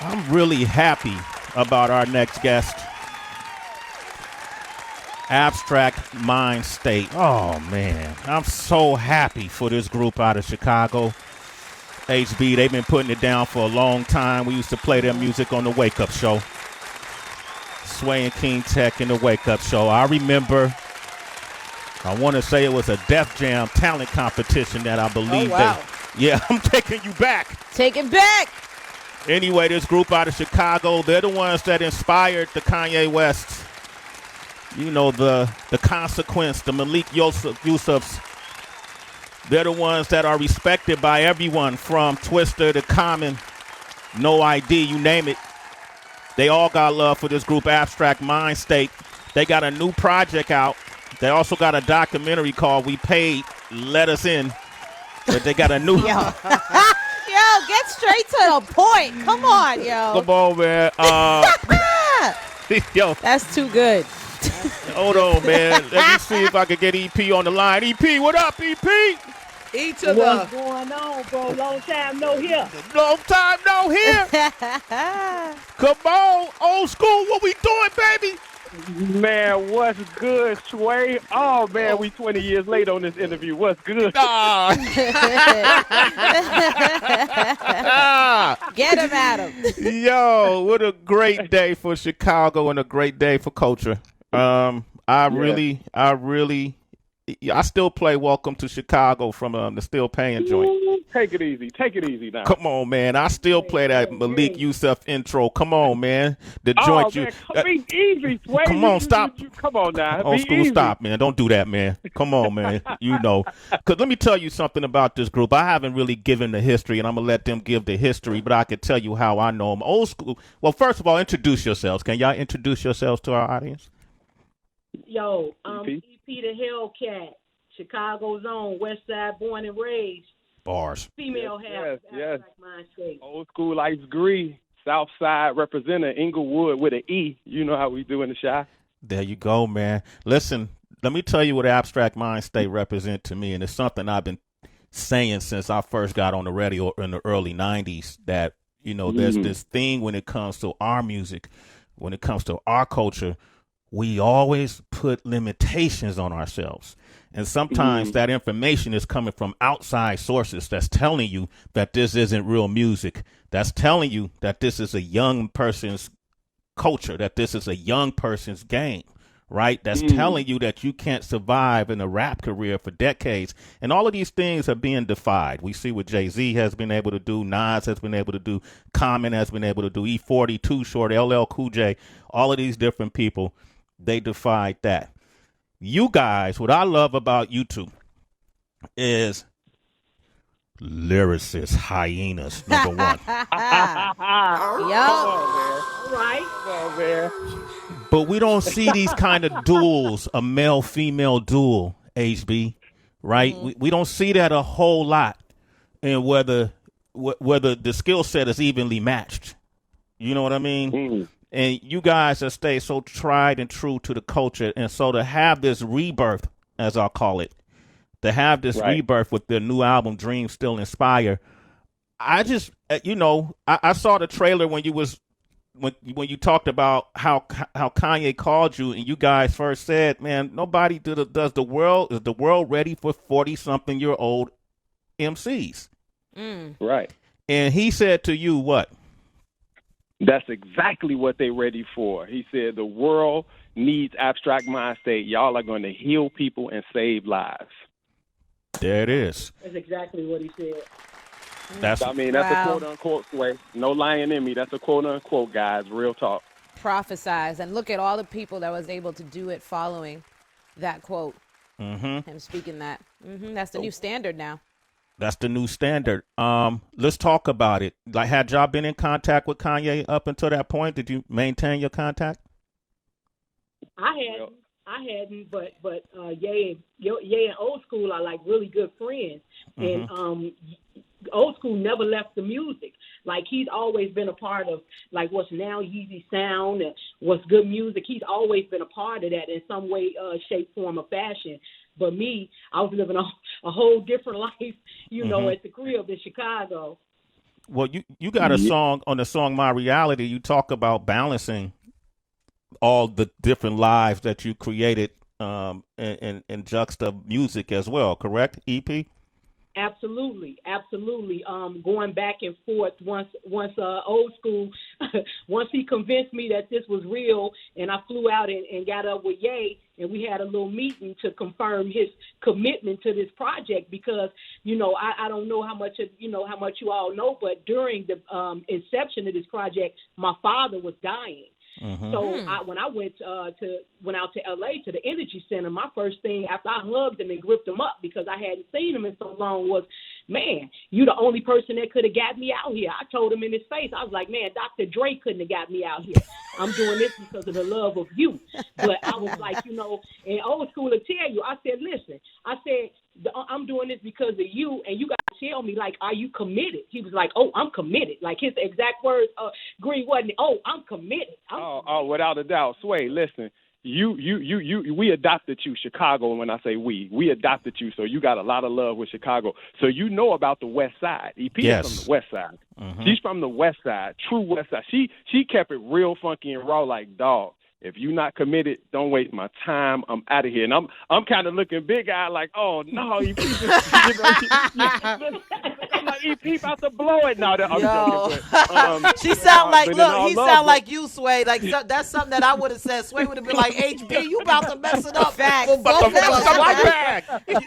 I'm really happy about our next guest, Abstract Mindstate. Oh, man. I'm so happy for this group out of Chicago. HB, they've been putting it down for a long time. We used to play their music on the Wake Up Show. Sway and King Tech in the Wake Up Show. I remember, I want to say it was a Def Jam talent competition that I believe yeah, I'm taking you back. Take it back. Anyway, this group out of Chicago, they're the ones that inspired the Kanye West, you know, the Consequence, the Malik Yusufs. They're the ones that are respected by everyone from Twister to Common, No ID, you name it. They all got love for this group, Abstract Mindstate. They got a new project out. They also got a documentary called We Paid, Let Us In. But they got a new... Yo, get straight to the point. Come on, yo. Come on, man. Yo. That's too good. Hold on, man. Let me see if I can get EP on the line. EP, what up, EP? What's going on, bro? Long time no here. Long time no here. Come on, old school. What we doing, baby? Man, what's good, Sway? Oh, man, we 20 years late on this interview. What's good? Get him, Adam. Yo, what a great day for Chicago and a great day for culture. I still play Welcome to Chicago from the Still Paying joint. Take it easy now. Come on, man. I still play that Malik Yusuf intro. Come on, man. The joint man, be easy, Sway. Come on, stop. Come on now. Old school, easy. stop, man. Don't do that, man. Come on, man. You know. Because let me tell you something about this group. I haven't really given the history, and I'm going to let them give the history, but I can tell you how I know them. Old school. Well, first of all, introduce yourselves. Can y'all introduce yourselves to our audience? Yo, EP the Hellcat, Chicago's own, West Side born and raised. Bars. Female half. Yes. Mindset. Old school Life's Degree, South Side representative, Inglewood with an E. You know how we do in the Chi. There you go, man. Listen, let me tell you what Abstract Mindstate represent to me, and it's something I've been saying since I first got on the radio in the early 90s, that, you know, there's this thing when it comes to our music, when it comes to our culture, we always put limitations on ourselves. And sometimes that information is coming from outside sources that's telling you that this isn't real music. That's telling you that this is a young person's culture, that this is a young person's game, right? That's telling you that you can't survive in a rap career for decades. And all of these things are being defied. We see what Jay-Z has been able to do, Nas has been able to do, Common has been able to do, E40, Too Short, LL Cool J, all of these different people, they defied that. You guys, what I love about you two is lyricist hyenas, number one. Yo. All right. Come on, man. But we don't see these kind of duels, a male-female duel, HB, right? We don't see that a whole lot, and whether the skill set is evenly matched. You know what I mean? And you guys have stayed so tried and true to the culture. And so to have this rebirth, as I'll call it, to have this rebirth with their new album, Dreams Still Inspire, I just, you know, I saw the trailer when you talked about how Kanye called you and you guys first said, man, nobody is the world ready for 40-something-year-old MCs? Right. And he said to you what? That's exactly what they're ready for. He said the world needs Abstract Mindstate. Y'all are going to heal people and save lives. There it is. That's exactly what he said. That's a quote-unquote way. No lying in me. That's a quote-unquote, guys. Real talk. Prophesize. And look at all the people that was able to do it following that quote. Him speaking that. That's the new standard now. That's the new standard. Let's talk about it. Like, had y'all been in contact with Kanye up until that point? Did you maintain your contact? I hadn't, but Ye and Old School are like really good friends, and Old School never left the music. Like, he's always been a part of like what's now YZY Sound and what's good music. He's always been a part of that in some way, shape, form, or fashion. But me, I was living a whole different life, you know, at the crib in Chicago. Well, you got a song on the song My Reality. You talk about balancing all the different lives that you created in juxta music as well, correct, EP? Absolutely. Going back and forth once old school, once he convinced me that this was real, and I flew out and got up with Ye, and we had a little meeting to confirm his commitment to this project, because, I don't know how much you all know, but during the inception of this project, my father was dying. Mm-hmm. So when I went out to LA to the Energy Center, my first thing after I hugged him and gripped him up, because I hadn't seen him in so long, was, man, you the only person that could have got me out here. I told him in his face, I was like, man, Dr. Dre couldn't have got me out here. I'm doing this because of the love of you. But I was like, and old school will tell you, I said, listen, I'm doing this because of you, and you got to tell me, like, are you committed? He was like, oh, I'm committed. Like, his exact words, Green wasn't, oh, I'm committed. Oh, without a doubt. Sway, listen, we adopted you, Chicago, and when I say we adopted you, so you got a lot of love with Chicago. So you know about the West Side. EP is from the West Side. Mm-hmm. She's from the West Side, true West Side. She kept it real funky and raw, like, dog, if you're not committed, don't waste my time. I'm out of here. And I'm kind of looking big-eyed like, oh, no, EP. I'm like, EP about to blow it. No, I'm joking. But, she sound like, look, he sound like you, Sway. Like, that's something that I would have said. Sway would have been like, HB, you about to mess it up. Facts. For both of us.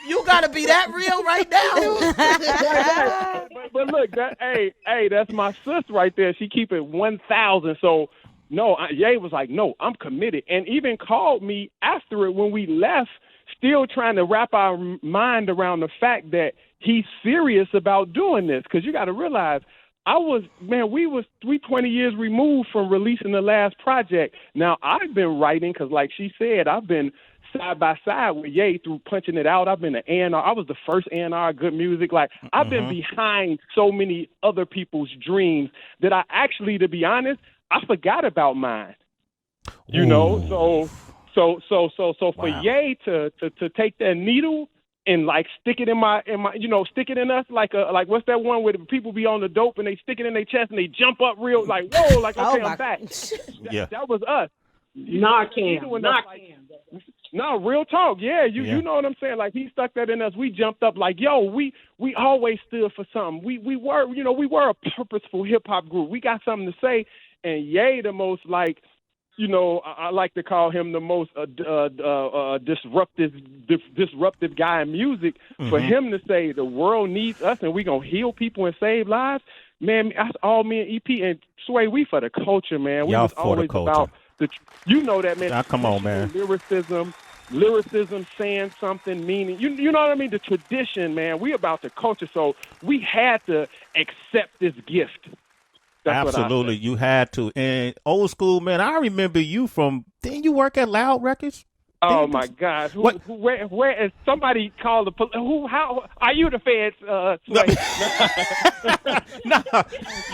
You got to be that real right now. but look, that's my sis right there. She keep it 1,000. So, no, Ye was like, no, I'm committed. And even called me after it when we left, still trying to wrap our mind around the fact that he's serious about doing this. Because you got to realize, we 20 years removed from releasing the last project. Now, I've been writing because, like she said, I've been side by side with Ye through Punching It Out. I've been an A&R. I was the first A&R Good Music. Like, I've been behind so many other people's dreams that I actually, to be honest, I forgot about mine, So for Ye to take that needle and like stick it in my, stick it in us like what's that one where the people be on the dope and they stick it in their chest and they jump up real like, whoa, like, okay, I'm back. That was us. Narcan. No, real talk. Yeah, you know what I'm saying? Like, he stuck that in us. We jumped up like, yo, we always stood for something. We were a purposeful hip hop group. We got something to say. And Ye, the most, like, I like to call him the most disruptive guy in music. Mm-hmm. For him to say the world needs us and we gonna heal people and save lives, man, that's all me and EP. And Sway, we for the culture, man. We Y'all was always about that, man. Now, come on, man. Lyricism, saying something, meaning, you know what I mean? The tradition, man. We about the culture, so we had to accept this gift. That's absolutely, you had to. And old school, man, I remember you from. Didn't you work at Loud Records? Oh my God! Where is somebody called the police? How are you the feds? No.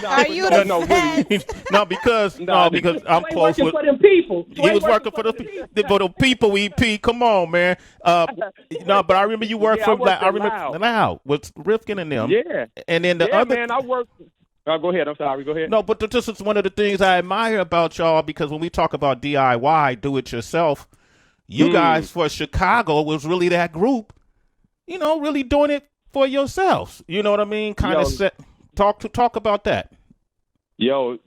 Are you the feds? No, because I'm close with for them people. He was working for the people. EP, come on, man. No, but I remember you worked from. I remember Loud with Rifkin and them. Yeah, and then the other man, I worked. Go ahead. I'm sorry. Go ahead. No, but this is one of the things I admire about y'all, because when we talk about DIY, do it yourself, you guys for Chicago was really that group, really doing it for yourselves. You know what I mean? Kind of talk about that. Yo,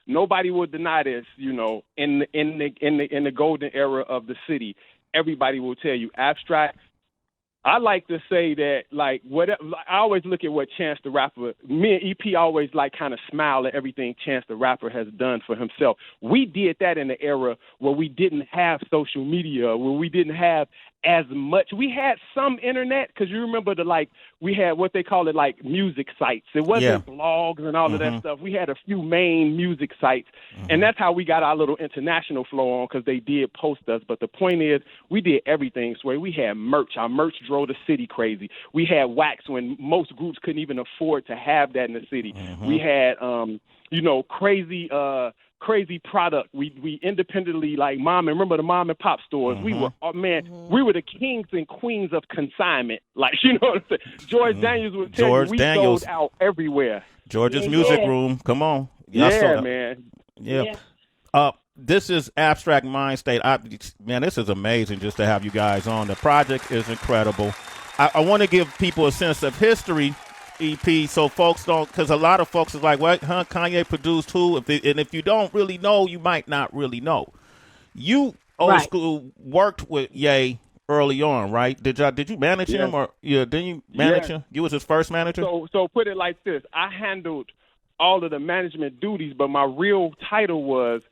nobody will deny this. In the golden era of the city, everybody will tell you Abstract. I like to say that, like, whatever. I always look at what Chance the Rapper, me and EP always, like, kind of smile at everything Chance the Rapper has done for himself. We did that in the era where we didn't have social media, where we didn't have as much. We had some internet, because you remember we had what they call it, like, music sites. It wasn't blogs and all of that stuff. We had a few main music sites, and that's how we got our little international flow on, because they did post us. But the point is, we did everything. So we had merch. Our merch drove the city crazy. We had wax when most groups couldn't even afford to have that in the city. We had, crazy product. We independently, like remember the mom and pop stores. We were, we were the kings and queens of consignment. Like, you know what I'm saying? George Daniels would tell you we sold out everywhere. George's Music Room. Come on. Yeah, man. Yeah. This is Abstract Mindstate. Man, this is amazing just to have you guys on. The project is incredible. I want to give people a sense of history, EP, so folks don't, because a lot of folks is like, what, Kanye produced who? And if you don't really know, you might not really know. You, old school, worked with Ye early on, right? Did you manage him, or didn't you manage him? You was his first manager? So put it like this. I handled all of the management duties, but my real title was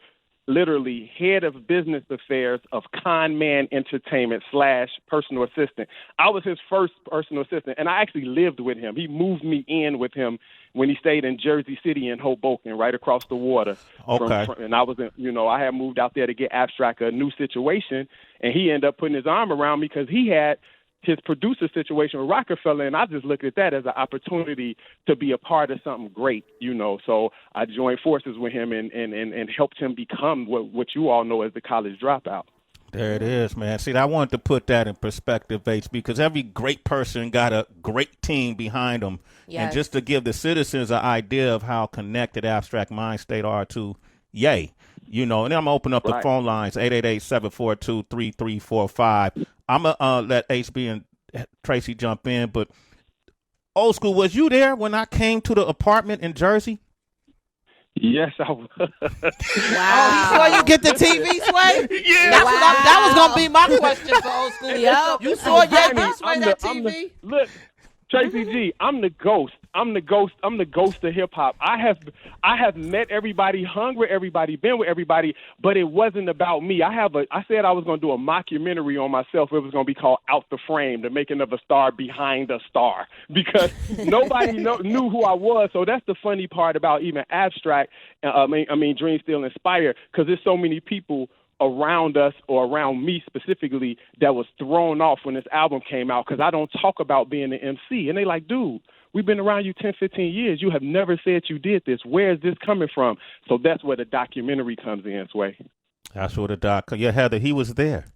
literally head of business affairs of Con Man Entertainment / personal assistant. I was his first personal assistant, and I actually lived with him. He moved me in with him when he stayed in Jersey City in Hoboken, right across the water. Okay. And I was, I had moved out there to get Abstract a new situation, and he ended up putting his arm around me because he had his producer situation with Rockefeller, and I just looked at that as an opportunity to be a part of something great, So I joined forces with him and helped him become what you all know as the college dropout. There it is, man. See, I wanted to put that in perspective, HB, because every great person got a great team behind them. Yes. And just to give the citizens an idea of how connected Abstract Mindstate are to Ye. And then I'm going to open up the phone lines, 888-742-3345. I'm going to let HB and Tracy jump in, but old school, was you there when I came to the apartment in Jersey? Yes, I was. Wow. Oh, before you get the TV, Sway? Yeah. That was going to be my question for old school. Yep. You saw Ye Sway that TV? Look, Tracy G, I'm the ghost. I'm the ghost of hip hop. I have met everybody, hung with everybody, been with everybody, but it wasn't about me. I said I was going to do a mockumentary on myself. It was going to be called Out the Frame, the making of a star behind a star, because nobody knew who I was. So that's the funny part about even Abstract. Dream Still Inspired, because there's so many people around us, or around me specifically, that was thrown off when this album came out, because I don't talk about being an MC. And they like, dude, we've been around you 10, 15 years. You have never said you did this. Where is this coming from? So that's where the documentary comes in, Sway. That's where the doc. Yeah, Heather, he was there.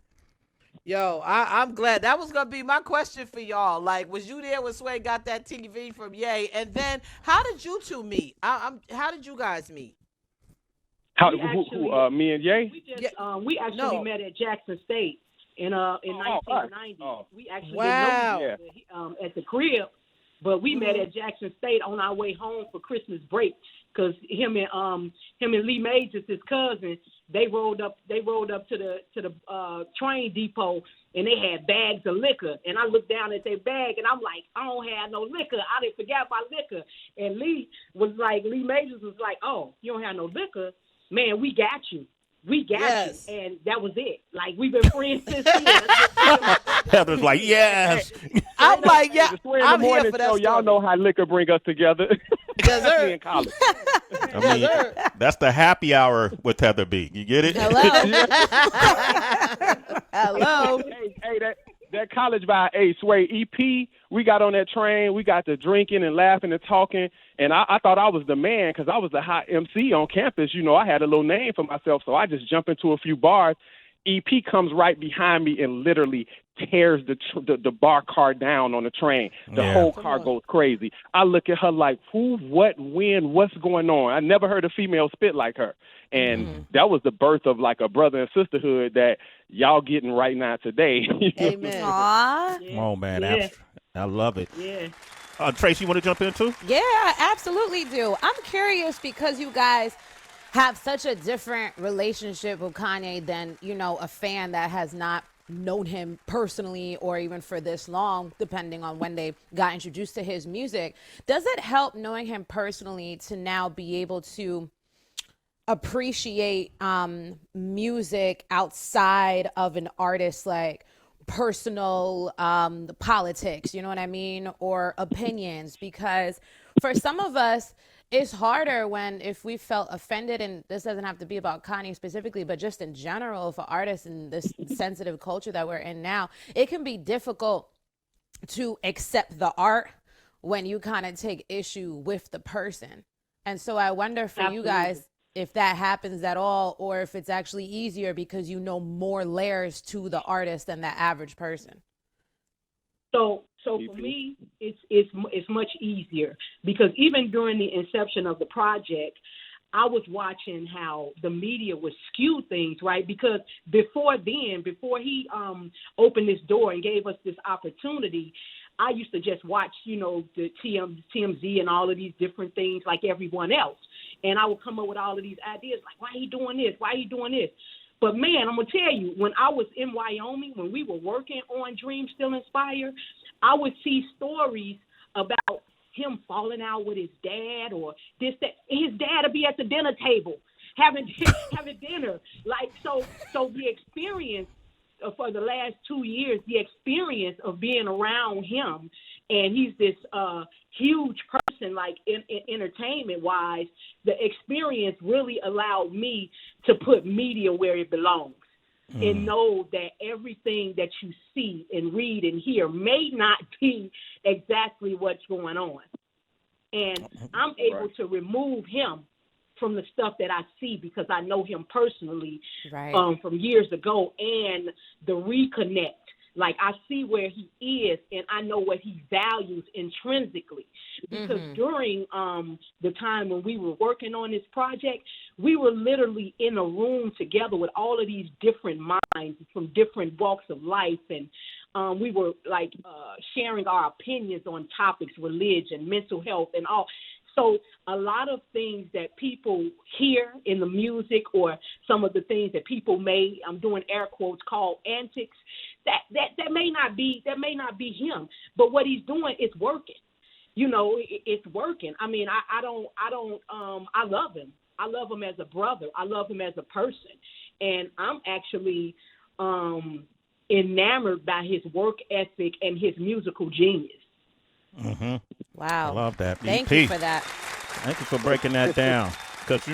Yo, I'm glad. That was going to be my question for y'all. Like, was you there when Sway got that TV from Ye? And then how did you two meet? How did you guys meet? Me and Ye? We actually met at Jackson State in 1990. We actually didn't know at the crib, but we met at Jackson State on our way home for Christmas break, because him and Lee Majors, his cousin, they rolled up to the train depot, and they had bags of liquor. And I looked down at their bag, and I'm like, I don't have no liquor. I didn't forget my liquor. And Lee Majors was like, oh, you don't have no liquor? Man, we got you. We got you. And that was it. Like, we've been friends since then. Heather's like, yes. I'm like, yeah, I'm here for that show. Y'all know how liquor bring us together. Yes, sir. In college. That's the happy hour with Heather B. You get it? Hello. Hello. Hey, that college vibe, Sway, EP, we got on that train. We got to drinking and laughing and talking. And I thought I was the man, because I was the hot MC on campus. I had a little name for myself, so I just jump into a few bars. EP comes right behind me and literally tears the bar car down on the train. The whole car goes crazy. I look at her like, who, what, when, what's going on? I never heard a female spit like her. And that was the birth of like a brother and sisterhood that y'all getting right now today. Amen. Aww. Oh, man. Yeah. I love it. Yeah. Tracy, you want to jump in too? Yeah, I absolutely do. I'm curious because you guys have such a different relationship with Kanye than, a fan that has not known him personally or even for this long, depending on when they got introduced to his music. Does it help knowing him personally to now be able to appreciate music outside of an artist's like personal politics, you know what I mean, or opinions? Because for some of us, it's harder if we felt offended, and this doesn't have to be about Kanye specifically, but just in general for artists in this sensitive culture that we're in now, it can be difficult to accept the art when you kind of take issue with the person. And so I wonder for you guys, if that happens at all, or if it's actually easier because you know more layers to the artist than the average person. So for me, it's much easier because even during the inception of the project, I was watching how the media would skew things, right? Because before he opened this door and gave us this opportunity, I used to just watch, the TMZ and all of these different things like everyone else. And I would come up with all of these ideas like, why he doing this? Why he doing this? But, man, I'm going to tell you, when I was in Wyoming, when we were working on Dream Still Inspire, I would see stories about him falling out with his dad or this, that. His dad would be at the dinner table having dinner. Like, so the experience for the last 2 years, the experience of being around him, and he's this huge person, like entertainment-wise, the experience really allowed me to put media where it belongs and know that everything that you see and read and hear may not be exactly what's going on. And I'm able to remove him from the stuff that I see because I know him personally from years ago, and the reconnect. Like, I see where he is, and I know what he values intrinsically. Because during the time when we were working on this project, we were literally in a room together with all of these different minds from different walks of life, and we were, like, sharing our opinions on topics, religion, mental health, and all. So a lot of things that people hear in the music, or some of the things that people may, I'm doing air quotes, call antics, that may not be him, but what he's doing is working. It's working. I mean, I love him. I love him as a brother. I love him as a person, and I'm actually enamored by his work ethic and his musical genius. Mm-hmm. Wow. I love that. Thank you for that. Thank you for breaking that down. Because,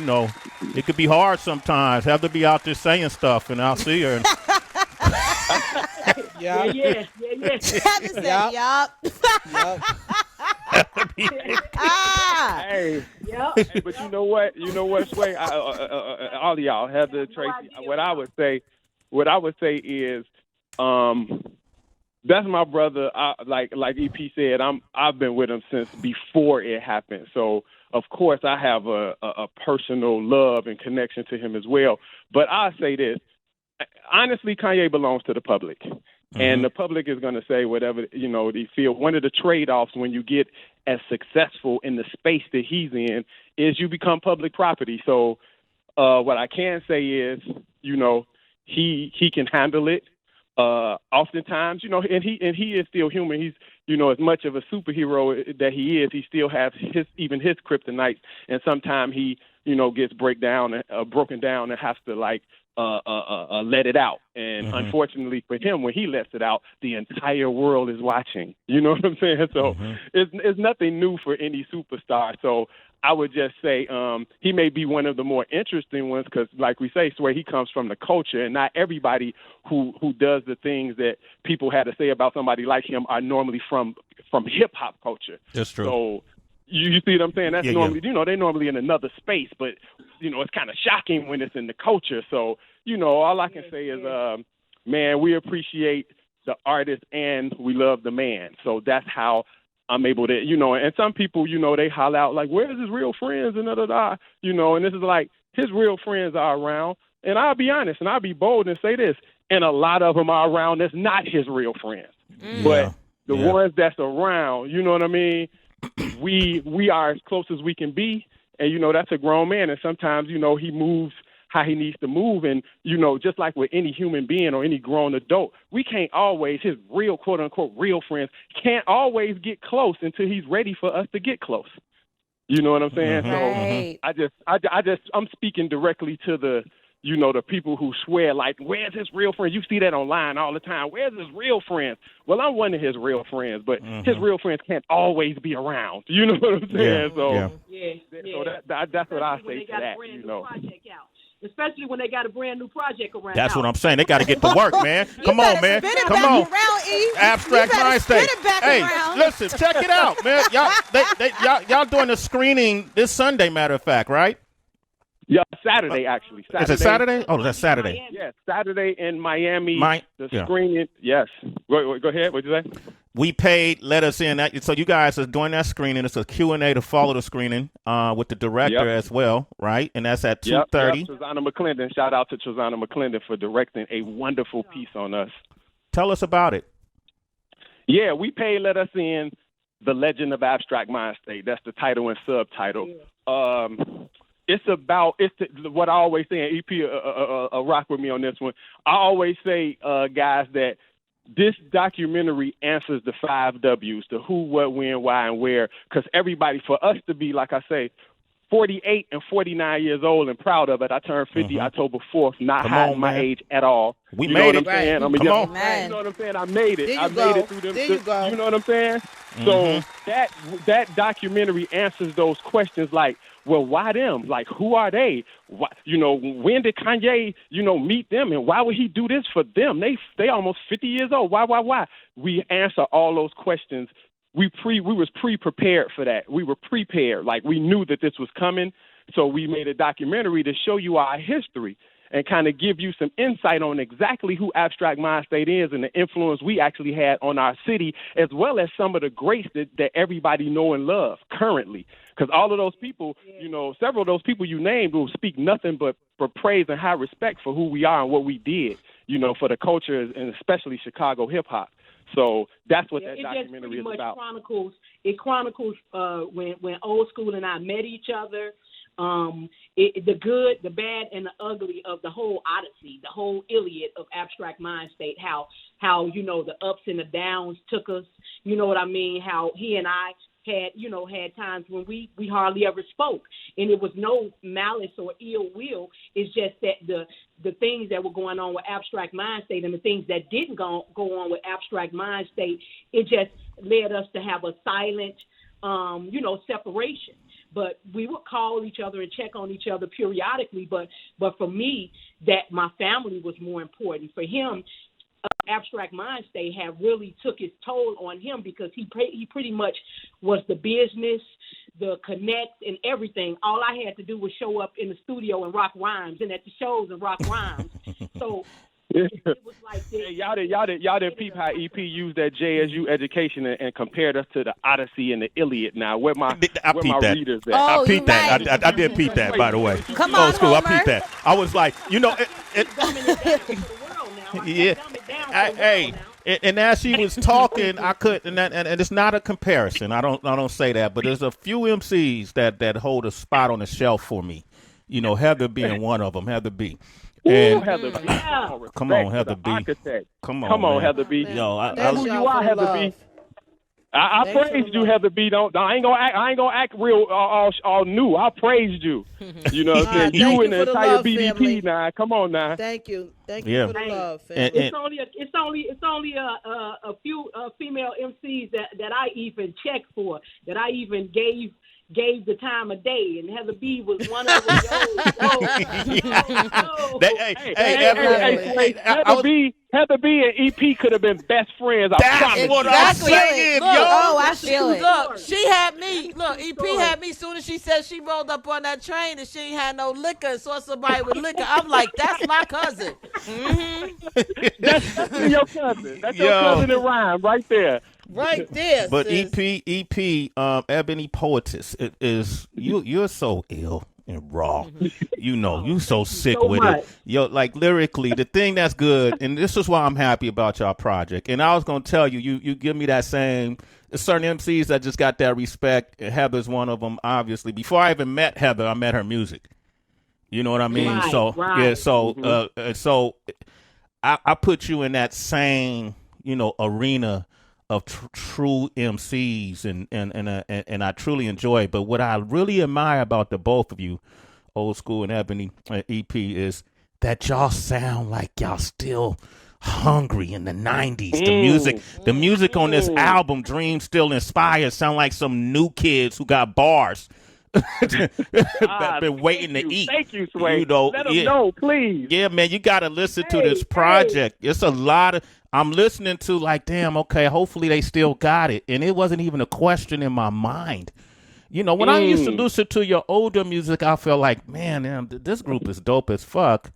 it could be hard sometimes. Have to be out there saying stuff, and I'll see her. And Yeah. Hey, but you know what, Sway? All of y'all, Heather, Tracy. What I would say is, that's my brother. Like EP said, I've been with him since before it happened. So of course I have a personal love and connection to him as well. But I'll say this. Honestly, Kanye belongs to the public. And the public is going to say whatever, they feel. One of the trade-offs when you get as successful in the space that he's in is you become public property. So what I can say is, he can handle it. Oftentimes, and he is still human. He's, as much of a superhero that he is, he still has his kryptonite. And sometimes he, gets broken down and has to let it out. And unfortunately for him, when he lets it out, the entire world is watching. You know what I'm saying? So it's nothing new for any superstar. So I would just say he may be one of the more interesting ones because, like we say, Sway, he comes from the culture, and not everybody who does the things that people had to say about somebody like him are normally from hip-hop culture. That's true. So you see what I'm saying? That's normally, they're normally in another space, but, it's kind of shocking when it's in the culture. So, all I can say is, man, we appreciate the artist and we love the man. So that's how I'm able to, and some people, they holler out like, where's his real friends and da-da-da, and this is like, his real friends are around. And I'll be honest and I'll be bold and say this, and a lot of them are around that's not his real friends. But the ones that's around, you know what I mean? We are as close as we can be. And, that's a grown man. And sometimes, he moves how he needs to move. And, just like with any human being or any grown adult, we can't always, his real, quote unquote, real friends can't always get close until he's ready for us to get close. You know what I'm saying? Right. So I'm speaking directly to the, the people who swear like, where's his real friend? You see that online all the time. Where's his real friends? Well, I'm one of his real friends, but his real friends can't always be around. You know what I'm saying? So that's what I say to that. Especially when they got a brand new project around. That's what I'm saying. They got to get to work, man. Come on, man. Come on. Abstract Mindstate. Hey, listen, check it out, man. Y'all doing a screening this Sunday, matter of fact, right? Yeah, Saturday actually. Is it Saturday? Oh, that's Saturday. Miami. Yeah, Saturday in Miami. The yeah. screening. Yes. Go ahead. What'd you say? We paid, let us in. So you guys are doing that screening. It's a Q&A to follow the screening with the director as well, right? And that's at 2:30. Yep. Trezana McClendon. Shout out to Trezana McClendon for directing a wonderful piece on us. Tell us about it. Yeah, we paid, let us in, The Legend of Abstract Mindstate. That's the title and subtitle. Yeah. It's what I always say, and EP rock with me on this one. I always say, guys, that this documentary answers the 5 W's, the who, what, when, why, and where, because everybody, for us to be, like I say, 48 and 49 years old and proud of it. I turned 50 October 4th, not hiding my age at all. We made it. Right. I mean, Come on. You know what I'm saying? I made it. I made it through them. There you go. You know what I'm saying? So that documentary answers those questions like, well, why them? Like, who are they? Why, when did Kanye, meet them? And why would he do this for them? They almost 50 years old. Why? We answer all those questions. We was pre-prepared for that. We were prepared. Like, we knew that this was coming. So we made a documentary to show you our history and kind of give you some insight on exactly who Abstract Mindstate is and the influence we actually had on our city, as well as some of the greats that everybody know and love currently. Because all of those people, several of those people you named will speak nothing but for praise and high respect for who we are and what we did, for the culture and especially Chicago hip-hop. So that's what that documentary is about. It chronicles when Old School and I met each other, the good, the bad, and the ugly of the whole odyssey, the whole Iliad of Abstract Mindstate, how the ups and the downs took us, you know what I mean, how he and I had times when we hardly ever spoke, and it was no malice or ill will. It's just that the things that were going on with Abstract Mindstate and the things that didn't go on with Abstract Mindstate, it just led us to have a silent, separation. But we would call each other and check on each other periodically. But for me, that my family was more important. For him, Abstract Mindstate have really took its toll on him because he pretty much was the business, the connect, and everything. All I had to do was show up in the studio and rock rhymes, and at the shows and rock rhymes. So it was like this. Hey, y'all did peep how EP used that JSU education and compared us to the Odyssey and the Iliad. Now, where my readers at? I peeped that. I did peep that, by the way. Come on, Old School, Homer. I peeped that. I was like, yeah. Hey, and as she was talking, I couldn't, and it's not a comparison. I don't say that, but there's a few MCs that hold a spot on the shelf for me. Heather being one of them. Heather B. And Heather B. Come on, Heather B. Architect. Come on, man. Heather B. Yo, who you are, Heather B. I praised you, Heather B. I ain't gonna act real all new. I praised you. You know what I'm saying? You and the entire BDP family. Now. Come on now. Thank you for the love, family. It's only a few female MCs that I even checked for, that I even gave the time of day, and Heather B was one of them. Heather B and EP could have been best friends. That's what I'm saying, Look, yo. I feel it. Look, she had me. Look, EP had me. Soon as she said she rolled up on that train and she ain't had no liquor and saw somebody with liquor, I'm like, that's my cousin. That's your cousin. That's your cousin in rhyme right there. Right there. But sis. EP, Ebony Poetess, it is you're so ill and raw. You so sick so with much. it. Yo, like lyrically, the thing that's good, and this is why I'm happy about y'all project. And I was gonna tell you, you give me that same. There's certain MCs that just got that respect. Heather's one of them, obviously. Before I even met Heather, I met her music. You know what I mean? Right. So I put you in that same arena of true MCs, and I truly enjoy it. But what I really admire about the both of you, Old School and Ebony EP, is that y'all sound like y'all still hungry in the 90s. The music on this album, Dream Still Inspired, sound like some new kids who got bars. that been waiting to eat. Thank you, Sway. Let them know, please. Yeah, man, you got to listen to this project. It's a lot of. I'm listening to like, damn, okay, hopefully they still got it, and it wasn't even a question in my mind. You know, when I used to listen to your older music, I felt like, man, this group is dope as fuck.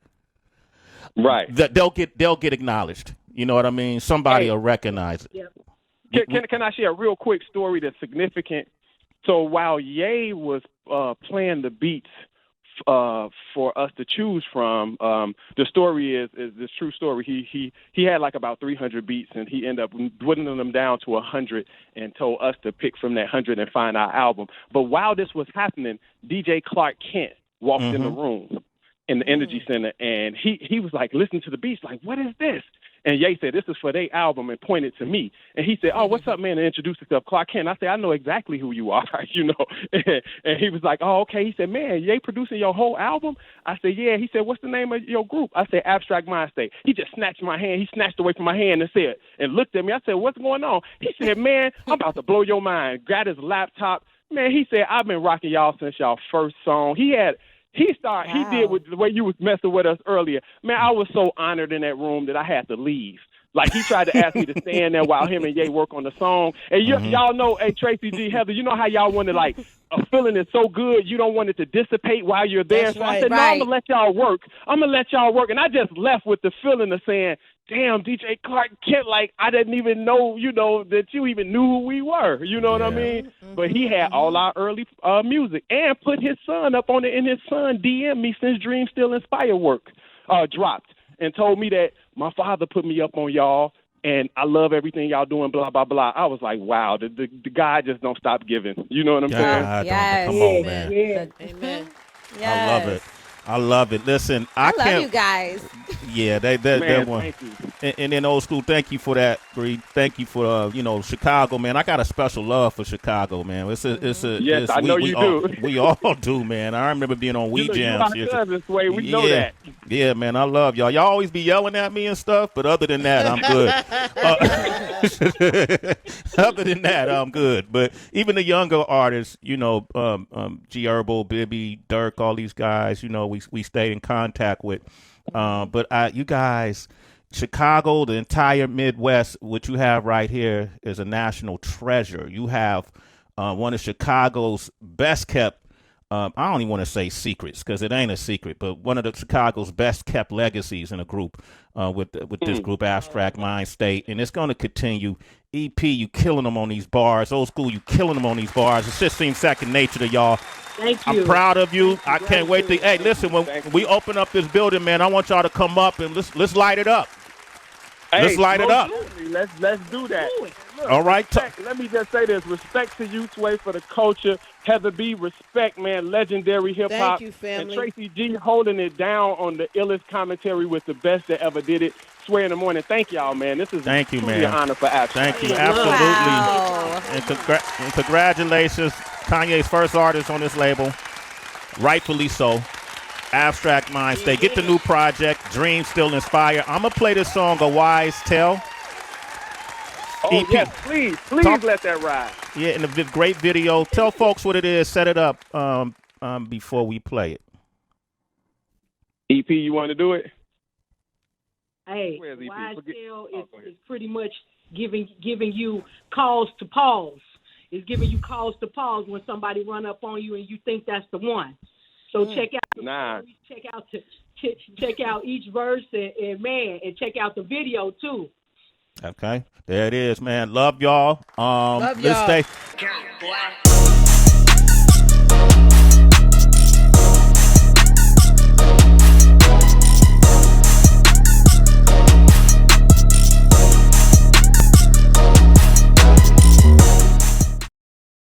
Right. They'll get acknowledged. You know what I mean? Somebody will recognize it. Yep. Can I share a real quick story that's significant? So while Ye was playing the beats for us to choose from, the story is this true story. He had like about 300 beats, and he ended up whittling them down to 100 and told us to pick from that 100 and find our album. But while this was happening, DJ Clark Kent walked in the room in the Energy Center, and he was like, listen to the beats, like, what is this? And Ye said, this is for their album, and pointed to me. And he said, oh, what's up, man, and introduced himself, Clark Kent. I said, I know exactly who you are, you know. And he was like, oh, okay. He said, man, Ye producing your whole album? I said, yeah. He said, what's the name of your group? I said, Abstract Mindstate. He just snatched my hand. He snatched away from my hand and said, and looked at me. I said, what's going on? He said, man, I'm about to blow your mind. Got his laptop. Man, he said, I've been rocking y'all since y'all first song. He did with the way you was messing with us earlier. Man, I was so honored in that room that I had to leave. Like, he tried to ask me to stay in there while him and Ye work on the song. And y'all know, hey, Tracy G, Heather, you know how y'all want to, like, a feeling is so good, you don't want it to dissipate while you're there. That's so right, I said, no, I'm going to let y'all work. And I just left with the feeling of saying, damn, DJ Clark Kent, like, I didn't even know, you know, that you even knew who we were. You know what I mean? But he had all our early music and put his son up on it, and his son DM'd me since Dream Still Inspire work dropped and told me that my father put me up on y'all, and I love everything y'all doing, blah, blah, blah. I was like, wow, the guy just don't stop giving. You know what I'm saying? Yes. Come on, man. Amen. Yes. I love it. Listen, I love can't. you guys. Yeah, Man, that one. thank you. And then Old School, thank you for that, Bree. Thank you for Chicago, man. I got a special love for Chicago, man. Yes, I know you do. We all do, man. I remember being on We Jams. You our cousins, Sway. We know that. Yeah, man, I love y'all. Y'all always be yelling at me and stuff, but other than that, I'm good. Other than that, I'm good. But even the younger artists, G Herbo, Bibby, Dirk, all these guys, we stayed in contact with. But you guys, Chicago, the entire Midwest, what you have right here is a national treasure. You have one of Chicago's best kept, I don't even want to say secrets because it ain't a secret, but one of the Chicago's best kept legacies in a group with this group, Abstract Mindstate, and it's going to continue. EP, you killing them on these bars. Old School, you killing them on these bars. It just seems second nature to y'all. Thank you. I'm proud of you. I can't wait to. Hey, listen, when we open up this building, man, I want y'all to come up and let's light it up. Let's light it up. Let's do that. Look, all right. Let me just say this. Respect to you, Sway, for the culture. Heather B, respect, man. Legendary hip-hop. Thank you, family. And Tracy G holding it down on the illest commentary with the best that ever did it. Sway in the morning. Thank y'all, man. This is truly an honor for Abstract. Thank you. Absolutely. Wow. And congratulations. Kanye's first artist on this label. Rightfully so. Abstract Mindstate. Get the new project. Dream Still Inspire. I'm going to play this song, A Wise Tale. Oh, EP. yes, please let that ride. Yeah, and a great video. Tell folks what it is. Set it up before we play it. EP, you want to do it? Hey, Where's EP? YZY is pretty much giving you cause to pause. It's giving you cause to pause when somebody run up on you and you think that's the one. So check out each verse and check out the video too. Okay, there it is, man. Love y'all. Love y'all. Let's stay.